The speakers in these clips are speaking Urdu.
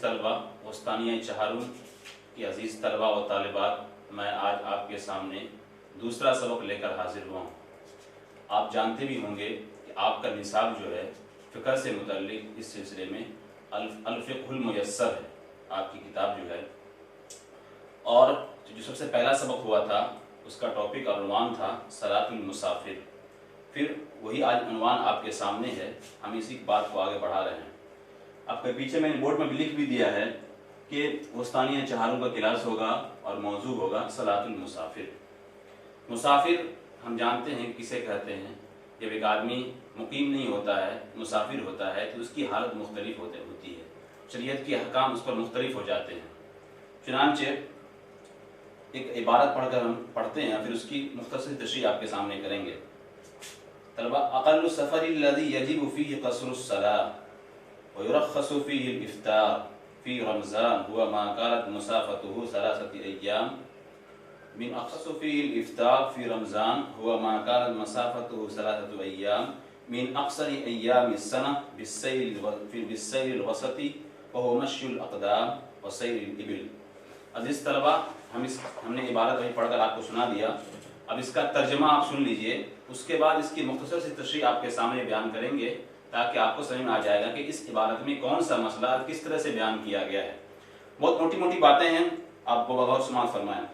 طلبہ وسطانیہ چہارم کی عزیز طلبہ و طالبات، میں آج آپ کے سامنے دوسرا سبق لے کر حاضر ہوا ہوں۔ آپ جانتے بھی ہوں گے کہ آپ کا نصاب جو ہے فقہ سے متعلق اس سلسلے میں الفقہ المیسر ہے، آپ کی کتاب جو ہے، اور جو سب سے پہلا سبق ہوا تھا اس کا ٹاپک اور عنوان تھا صلاۃ المسافر۔ پھر وہی آج عنوان آپ کے سامنے ہے، ہم اسی بات کو آگے بڑھا رہے ہیں۔ آپ کے پیچھے میں نے بورڈ میں بھی لکھ بھی دیا ہے کہ وسطانیہ چہارم کا کلاس ہوگا اور موضوع ہوگا صلاۃ المسافر۔ مسافر ہم جانتے ہیں کسے کہتے ہیں۔ جب ایک آدمی مقیم نہیں ہوتا ہے، مسافر ہوتا ہے، تو اس کی حالت مختلف ہوتی ہے، شریعت کے احکام اس پر مختلف ہو جاتے ہیں۔ چنانچہ ایک عبارت پڑھ کر ہم پڑھتے ہیں، پھر اس کی مختصر تشریح آپ کے سامنے کریں گے۔ طلبہ، اقل السفر الذي يجب فيه قصر الصلاة ويرخص فيه الافطار في رمضان هو ما كانت مسافته 3 أيام من أقصر فيه الافطار في رمضان هو ما كانت مسافته 3 أيام من أقصر أيام السنة بالسير الوسطي وهو مشي الأقدام وسير الإبل۔ عزیز طلبہ، ہم نے عبارت وہی پڑھ کر آپ کو سنا دیا، اب اس کا ترجمہ آپ سن لیجئے، اس کے بعد اس کی مختصر سی تشریح آپ کے سامنے بیان کریں گے تاکہ آپ کو سمجھ میں آ جائے گا کہ اس عبارت میں کون سا مسئلہ کس طرح سے بیان کیا گیا ہے۔ بہت موٹی موٹی باتیں ہیں، آپ کو بغور سماعت فرمائیں۔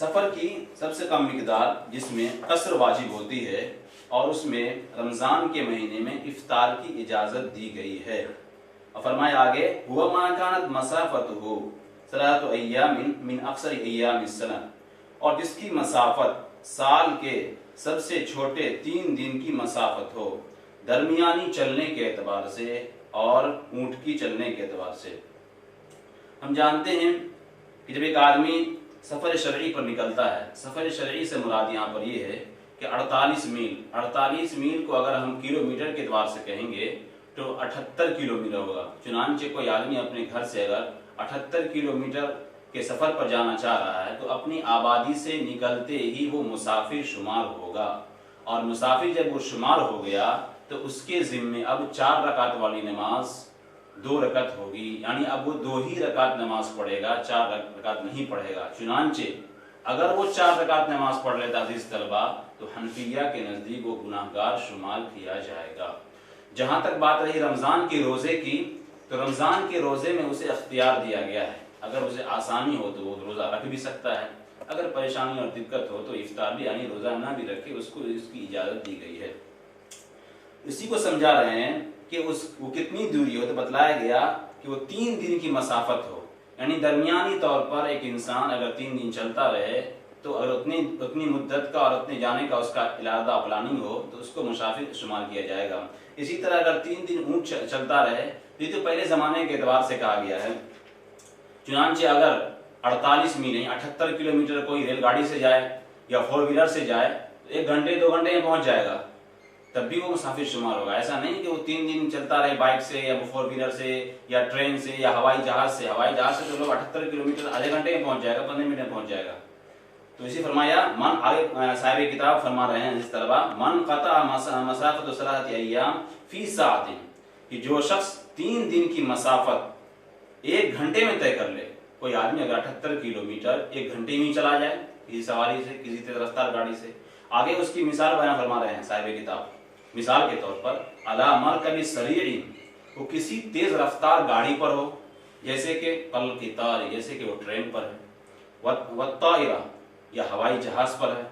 سفر کی سب سے کم مقدار جس میں قصر واجب ہوتی ہے، اور اس میں رمضان کے مہینے میں افطار کی اجازت دی گئی ہے، اور فرمایا آگے هو ما كانت مسافته 3 أيام من أقصر أيام السنة، اور جس کی مسافت سال کے سب سے چھوٹے 3 دن کی مسافت ہو، درمیانی چلنے کے اعتبار سے اور اونٹ کی چلنے کے اعتبار سے۔ ہم جانتے ہیں کہ جب ایک آدمی سفر شرعی پر نکلتا ہے، سفر شرعی سے مراد یہاں پر یہ ہے کہ 48 میل کو اگر ہم کلومیٹر کے اعتبار سے کہیں گے تو 78 کلومیٹر ہوگا۔ چنانچہ کوئی آدمی اپنے گھر سے اگر 78 کلومیٹر کے سفر پر جانا چاہ رہا ہے تو اپنی آبادی سے نکلتے ہی وہ مسافر شمار ہوگا، اور مسافر جب وہ شمار ہو گیا تو اس کے ذمے اب 4 رکعت والی نماز 2 رکعت ہوگی، یعنی اب وہ 2 ہی رکعت نماز پڑھے گا، 4 رکعت نہیں پڑھے گا۔ چنانچہ اگر وہ 4 رکعت نماز پڑھ لیتا عزیز طلبہ تو حنفیہ کے نزدیک وہ گناہگار شمار کیا جائے گا۔ جہاں تک بات رہی رمضان کے روزے کی، تو رمضان کے روزے میں اسے اختیار دیا گیا ہے، اگر اسے آسانی ہو تو وہ روزہ رکھ بھی سکتا ہے، اگر پریشانی اور دقت ہو تو افطار بھی یعنی روزہ نہ بھی رکھے، اس کو اس کی اجازت دی گئی ہے۔ اسی کو سمجھا رہے ہیں کہ وہ کتنی دوری ہو، تو بتلایا گیا کہ وہ 3 دن کی مسافت ہو، یعنی درمیانی طور پر ایک انسان اگر 3 دن چلتا رہے تو اگر اتنی مدت کا اور اتنے جانے کا اس کا ارادہ پلاننگ ہو تو اس کو مسافر شمار کیا جائے گا۔ اسی طرح اگر 3 دن اونٹ چلتا رہے، یہ تو پہلے زمانے کے اعتبار سے کہا گیا ہے، چنانچہ اگر 48 میل یعنی 78 کلومیٹر کوئی ریل گاڑی سے جائے یا 4 ویلر سے جائے تو 1 گھنٹے 2 گھنٹے میں پہنچ جائے گا، تب بھی وہ مسافر شمار ہوگا۔ ایسا نہیں کہ وہ 3 دن چلتا رہے بائک سے یا 4 ویلر سے یا ٹرین سے یا ہوائی جہاز سے تو لوگ 78 کلومیٹر آدھے گھنٹے میں پہنچ جائے گا، 15 منٹ میں پہنچ جائے گا۔ تو اسی فرمایا من، آگے صاحب کتاب فرما رہے ہیں جس طلبہ، من قطع مسافت 3 ایام فی ساعت، کہ جو شخص 3 دن کی مسافت 1 گھنٹے میں طے کر لے، کوئی آدمی اگر 78 کلومیٹر 1 گھنٹے میں چلا جائے کسی سواری سے، کسی تیز رفتار گاڑی سے، آگے اس کی مثال بیان فرما رہے ہیں صاحب کتاب، مثال کے طور پر علی مرکب سریع، وہ کسی تیز رفتار گاڑی پر ہو، جیسے کہ القطار، جیسے کہ وہ ٹرین پر ہے، والطائرہ، یا ہوائی جہاز پر ہے،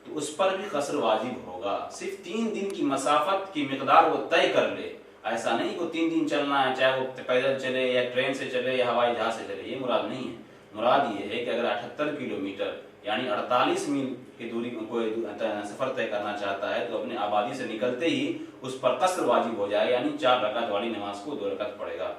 تو اس پر بھی قصر واجب ہوگا۔ صرف 3 دن کی مسافت کی مقدار وہ طے کر لے، ایسا نہیں کہ 3 دن چلنا ہے، چاہے وہ پیدل چلے یا ٹرین سے چلے یا ہوائی جہاز سے چلے، یہ مراد نہیں ہے۔ مراد یہ ہے کہ اگر 78 کلومیٹر یعنی 48 میل کی دوری کوئی سفر طے کرنا چاہتا ہے تو اپنے آبادی سے نکلتے ہی اس پر قصر واجب ہو جائے، یعنی 4 رکعت والی نماز کو 2 رکعت پڑھے گا۔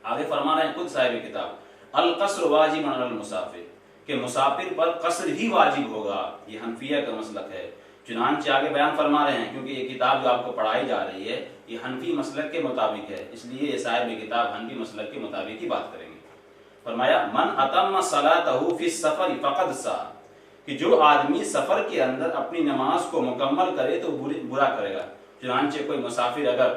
آگے فرما رہے ہیں خود صاحب کتاب، القصر واجب علی المسافر، کہ مسافر پر قصر ہی واجب ہوگا، یہ حنفیہ کا مسلک ہے۔ چنانچہ آگے بیان فرما رہے ہیں، کیونکہ یہ کتاب جو آپ کو پڑھائی جا رہی ہے یہ حنفی مسلک کے مطابق ہے، اس لیے یہ صاحب کتاب حنفی مسلک کے مطابق ہی بات کریں گے۔ فرمایا من اتم صلاتہ فی السفر فقد سا، کہ جو آدمی سفر کے اندر اپنی نماز کو مکمل کرے تو برا کرے گا۔ چنانچہ کوئی مسافر اگر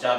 4